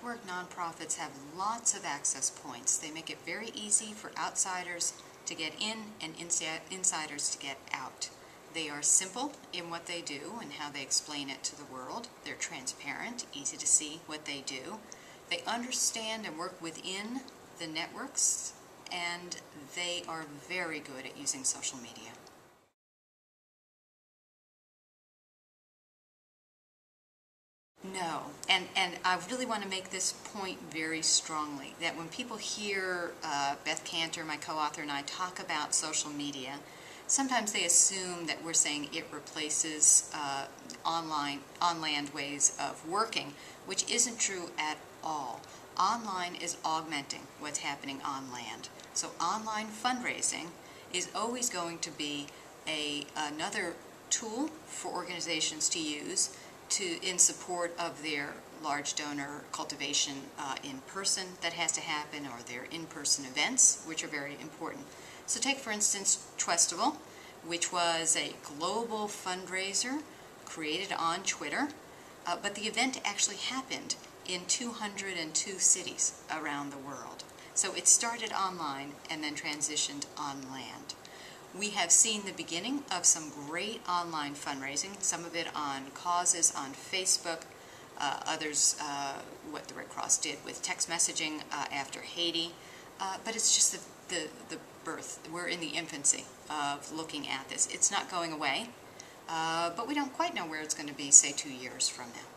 network nonprofits have lots of access points. They make it very easy for outsiders to get in and insiders to get out. They are simple in what they do and how they explain it to the world. They're transparent, easy to see what they do. They understand and work within the networks, and they are very good at using social media. No, and I really want to make this point very strongly, that when people hear Beth Cantor, my co-author, and I talk about social media, sometimes they assume that we're saying it replaces on-land ways of working, which isn't true at all. Online is augmenting what's happening on land. So online fundraising is always going to be another tool for organizations to use in support of their large donor cultivation in person that has to happen, or their in-person events, which are very important. So take, for instance, Twestival, which was a global fundraiser created on Twitter, but the event actually happened in 202 cities around the world. So it started online and then transitioned on land. We have seen the beginning of some great online fundraising, some of it on causes on Facebook, others what the Red Cross did with text messaging after Haiti, but it's just the birth. We're in the infancy of looking at this. It's not going away, but we don't quite know where it's going to be, say, 2 years from now.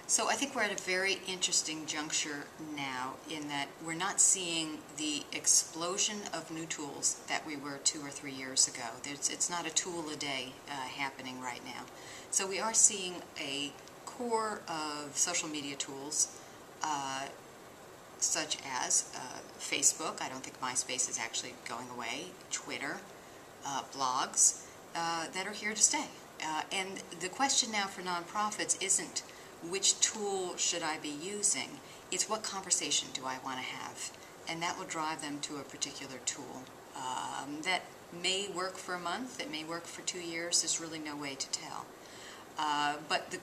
So I think we're at a very interesting juncture now, in that we're not seeing the explosion of new tools that we were 2 or 3 years ago. It's not a tool a day happening right now. So we are seeing a core of social media tools such as Facebook. I don't think MySpace is actually going away. Twitter, blogs that are here to stay. And the question now for nonprofits isn't which tool should I be using? It's what conversation do I want to have? And that will drive them to a particular tool. That may work for a month, it may work for 2 years, there's really no way to tell. But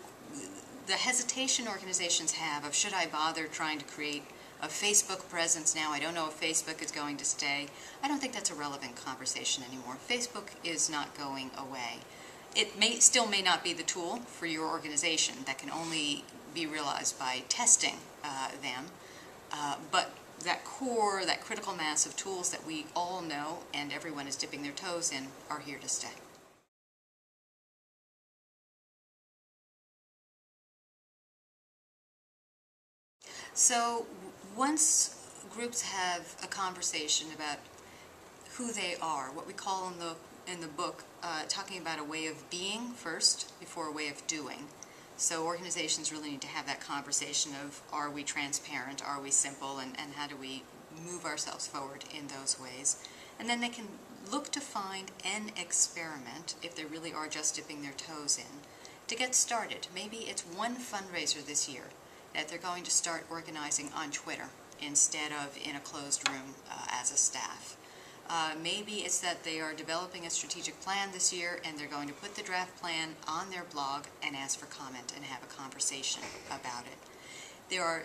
the hesitation organizations have of, should I bother trying to create a Facebook presence now? I don't know if Facebook is going to stay. I don't think that's a relevant conversation anymore. Facebook is not going away. It still may not be the tool for your organization. That can only be realized by testing them. But that core, that critical mass of tools that we all know and everyone is dipping their toes in are here to stay. So once groups have a conversation about who they are, what we call in the book, talking about a way of being first before a way of doing. So organizations really need to have that conversation of, are we transparent, are we simple, and how do we move ourselves forward in those ways. And then they can look to find an experiment, if they really are just dipping their toes in, to get started. Maybe it's one fundraiser this year that they're going to start organizing on Twitter instead of in a closed room as a staff. Maybe it's that they are developing a strategic plan this year and they're going to put the draft plan on their blog and ask for comment and have a conversation about it.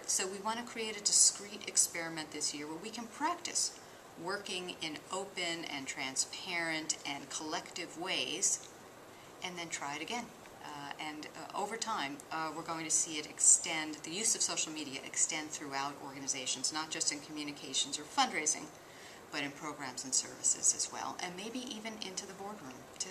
So we want to create a discrete experiment this year where we can practice working in open and transparent and collective ways, and then try it again. Over time, we're going to see it extend, the use of social media extend throughout organizations, not just in communications or fundraising, but in programs and services as well, and maybe even into the boardroom too.